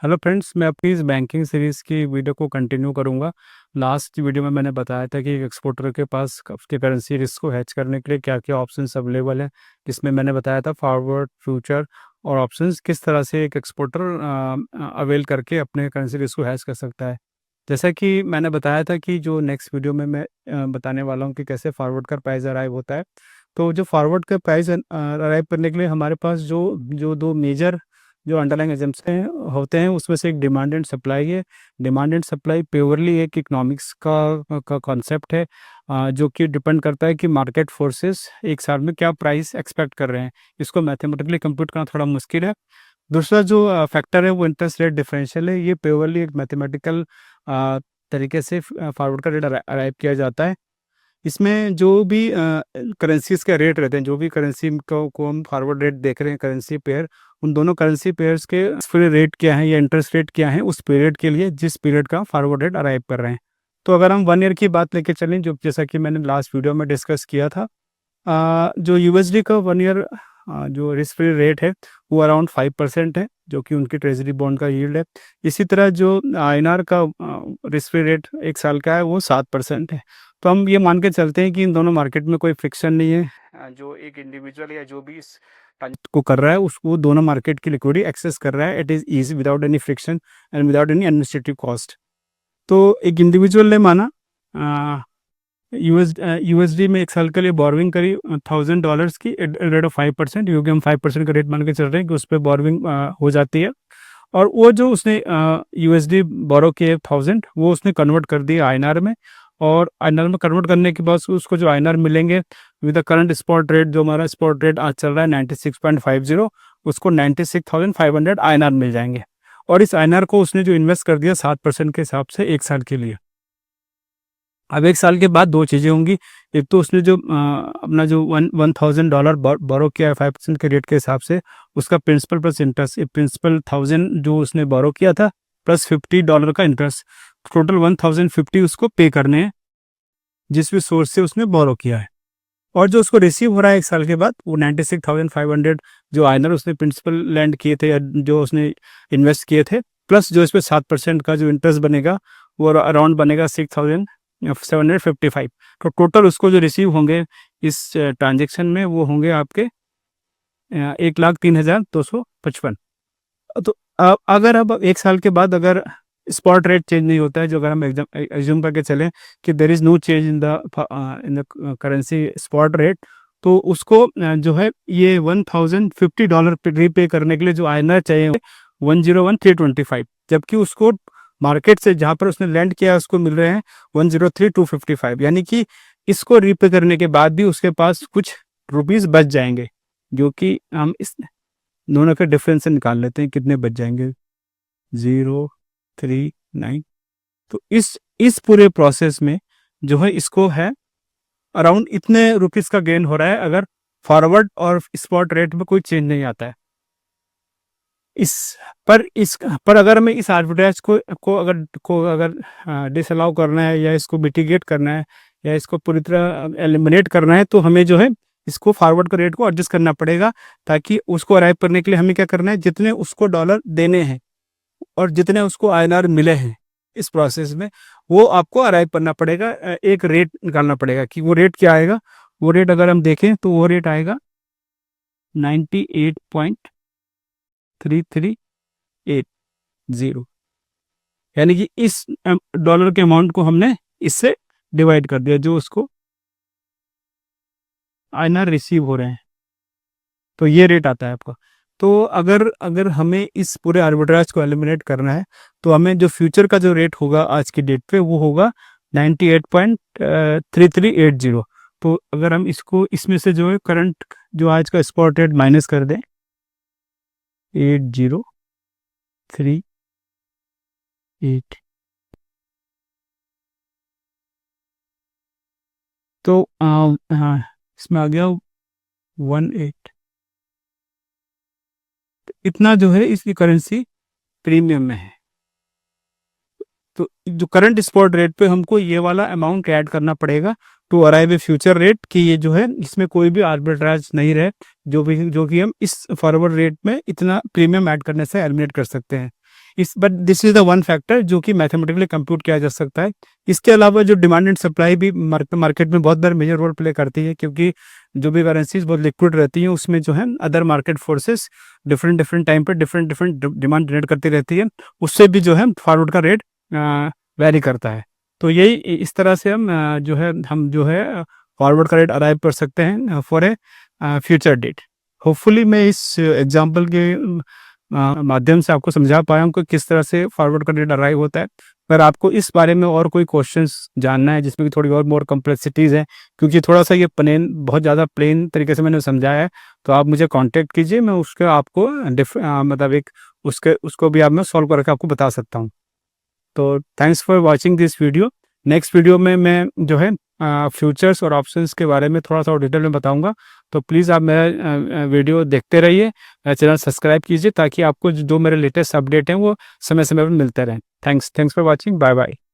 Hello friends, मैं अपनी इस बैंकिंग सीरीज़ की वीडियो को कंटिन्यू करूंगा। लास्ट वीडियो में मैंने बताया था कि एक एक्सपोर्टर के पास उसके करेंसी रिस्क को हैच करने के लिए क्या क्या ऑप्शंस अवेलेबल हैं। इसमें मैंने बताया था फॉरवर्ड, फ्यूचर और ऑप्शंस किस तरह से एक एक्सपोर्टर अवेल करके अपने करेंसी रिस्क को हैच कर सकता है। जैसा कि मैंने बताया था कि जो नेक्स्ट वीडियो में मैं बताने वाला हूँ कि कैसे फॉरवर्ड का प्राइस अराइव होता है। तो जो फॉरवर्ड का प्राइस अराइव करने के लिए हमारे पास जो जो दो मेजर जो अंडरलाइंग एजम्पशन होते हैं उसमें से एक डिमांड एंड सप्लाई है। डिमांड एंड सप्लाई प्योरली एक इकोनॉमिक्स का कॉन्सेप्ट है, जो कि डिपेंड करता है कि मार्केट फोर्सेस एक साल में क्या प्राइस एक्सपेक्ट कर रहे हैं। इसको मैथमेटिकली कंप्यूट करना थोड़ा मुश्किल है। दूसरा जो फैक्टर है वो इंटरेस्ट रेट डिफरेंशियल है। ये प्योरली एक मैथमेटिकल तरीके से फॉरवर्ड का रेट अराइव किया जाता है। इसमें जो भी करेंसीज के रेट रहते हैं, जो भी करेंसी को हम फॉरवर्ड रेट देख रहे हैं, करेंसी पेयर, उन दोनों करेंसी पेयर्स के फ्री रेट क्या है या इंटरेस्ट रेट क्या है उस पीरियड के लिए जिस पीरियड का फॉरवर्ड रेट अराइव कर रहे हैं। तो अगर हम 1 ईयर की बात लेके चलें, जो जैसा कि मैंने लास्ट वीडियो में डिस्कस किया था, जो यूएसडी का 1 ईयर जो रिस्क फ्री रेट है वो अराउंड 5% है, जो कि उनकी ट्रेजरी बॉन्ड का यील्ड है। इसी तरह जो आईएनआर का रिस्क फ्री रेट 1 साल का है वो 7% है। तो हम ये मान के चलते हैं कि इन दोनों मार्केट में कोई फ्रिक्शन नहीं है। जो एक इंडिविजुअल या जो भी इस ट्रांजेक्शन को कर रहा है उसको दोनों मार्केट की लिक्विडिटी एक्सेस कर रहा है। It is easy without any friction and without any administrative cost. तो एक इंडिविजुअल ने माना यूएसडी में 1 साल के लिए बोरविंग करी $1,000 की रेट ऑफ 5%, क्योंकि हम 5% का रेट मान के चल रहे हैं कि उस पर बोरविंग हो जाती है। और वो जो उसने यूएसडी बोरो किए 1000, वो उसने कन्वर्ट कर दिया आईएनआर में। और आईएनआर में कन्वर्ट करने के बाद उसको जो आईएनआर मिलेंगे with the current spot rate, जो हमारा स्पॉट रेट आज चल रहा है 96.50, उसको 96,500 आईएनआर मिल जाएंगे। और इस आईएनआर को उसने जो इन्वेस्ट कर दिया 7% के हिसाब से 1 साल के लिए। अब 1 साल के बाद दो चीज़ें होंगी। एक तो उसने जो अपना जो $1,000 बोरो किया है 5% के रेट के हिसाब से, उसका प्रिंसिपल प्लस इंटरेस्ट, प्रिंसिपल 1000 जो उसने बोरो किया था प्लस $50 का इंटरेस्ट, टोटल 1050 उसको पे करने हैं जिस भी सोर्स से उसने बोरो किया है। और जो उसको रिसीव हो रहा है 1 साल के बाद वो 96,500 जो आइनर उसने प्रिंसिपल लैंड किए थे या जो उसने इन्वेस्ट किए थे, प्लस जो इस पर 7% का जो इंटरेस्ट बनेगा वो अराउंड बनेगा 6,755। तो टोटल उसको जो रिसीव होंगे इस ट्रांजेक्शन में वो होंगे आपके 1,03,255। तो अगर अब 1 साल के बाद अगर स्पॉट रेट चेंज नहीं होता है, जो अगर हम एग्जाम करके चलें कि there is no change in the currency spot rate, तो उसको जो है ये $1,050 रीपे करने के लिए जो आईएनआर चाहिए 101,325, जबकि उसको मार्केट से जहाँ पर उसने लैंड किया उसको मिल रहे हैं 103,255। यानी कि इसको रीपे करने के बाद भी उसके पास कुछ रुपीज़ बच जाएंगे, जो कि हम इस दोनों के डिफरेंस से निकाल लेते हैं कितने बच जाएंगे, 039। तो इस पूरे प्रोसेस में जो है इसको है अराउंड इतने रुपीस का गेन हो रहा है अगर फॉरवर्ड और स्पॉट रेट में कोई चेंज नहीं आता है। इस पर अगर हमें इस आर्बिट्रेज को अगर डिसअलाउ करना है या इसको मिटिगेट करना है या इसको पूरी तरह एलिमिनेट करना है, तो हमें जो है इसको फॉरवर्ड का रेट को एडजस्ट करना पड़ेगा, ताकि उसको अराइव करने के लिए हमें क्या करना है, जितने उसको डॉलर देने हैं और जितने उसको आईएनआर मिले हैं इस प्रोसेस में, वो आपको अराइव करना पड़ेगा। एक रेट निकालना पड़ेगा कि वो रेट क्या आएगा। वो रेट अगर हम देखें तो वो रेट आएगा 98.3380, यानी कि इस डॉलर के अमाउंट को हमने इससे डिवाइड कर दिया जो उसको आईएनआर रिसीव हो रहे हैं, तो ये रेट आता है आपका। तो अगर अगर हमें इस पूरे आर्बिट्राज को एलिमिनेट करना है तो हमें जो फ्यूचर का जो रेट होगा आज की डेट पे वो होगा 98.3380। तो अगर हम इसको इसमें से जो है करंट जो आज का स्पॉट रेट माइनस कर दें 8038, तो हाँ इसमें आ गया 18। इतना जो है इसकी करेंसी प्रीमियम में है। तो जो करंट स्पॉट रेट पे हमको ये वाला अमाउंट ऐड करना पड़ेगा to arrive a future rate, कि ये जो है इसमें कोई भी आर्बिट्राज नहीं रहे, जो कि हम इस फॉरवर्ड रेट में इतना प्रीमियम ऐड करने से एलिमिनेट कर सकते हैं। But this is the one factor जो कि मैथमेटिकली कंप्यूट किया जा सकता है। इसके अलावा जो डिमांड एंड सप्लाई भी मार्केट में बहुत बड़ा मेजर रोल प्ले करती है, क्योंकि जो भी करेंसीज बहुत लिक्विड रहती हैं उसमें जो है other market forces different different time पर डिफरेंट डिफरेंट डिमांड जनरेट करती रहती है, उससे भी जो है फॉरवर्ड का रेट वेरी करता है। तो यही इस तरह से हम जो है फॉरवर्ड का रेट अराइव कर सकते हैं for a future date. Hopefully मैं इस एग्जांपल के माध्यम से आपको समझा पाया हूँ कि किस तरह से फॉरवर्ड का रेट अराइव होता है। अगर आपको इस बारे में और कोई क्वेश्चंस जानना है जिसमें कि थोड़ी और मोर कम्प्लेक्सिटीज़ है, क्योंकि थोड़ा सा ये प्लेन बहुत ज़्यादा प्लेन तरीके से मैंने समझाया है, तो आप मुझे कांटेक्ट कीजिए, मैं उसके आपको मतलब एक उसको भी आप मैं सॉल्व करके आपको बता सकता हूँ। तो thanks for watching this video. Next video में मैं जो है फ्यूचर्स और ऑप्शंस के बारे में थोड़ा सा और डिटेल में बताऊंगा। तो प्लीज़ आप मेरा वीडियो देखते रहिए, चैनल सब्सक्राइब कीजिए ताकि आपको जो मेरे लेटेस्ट अपडेट हैं वो समय समय पर मिलते रहें। Thanks for watching. Bye bye.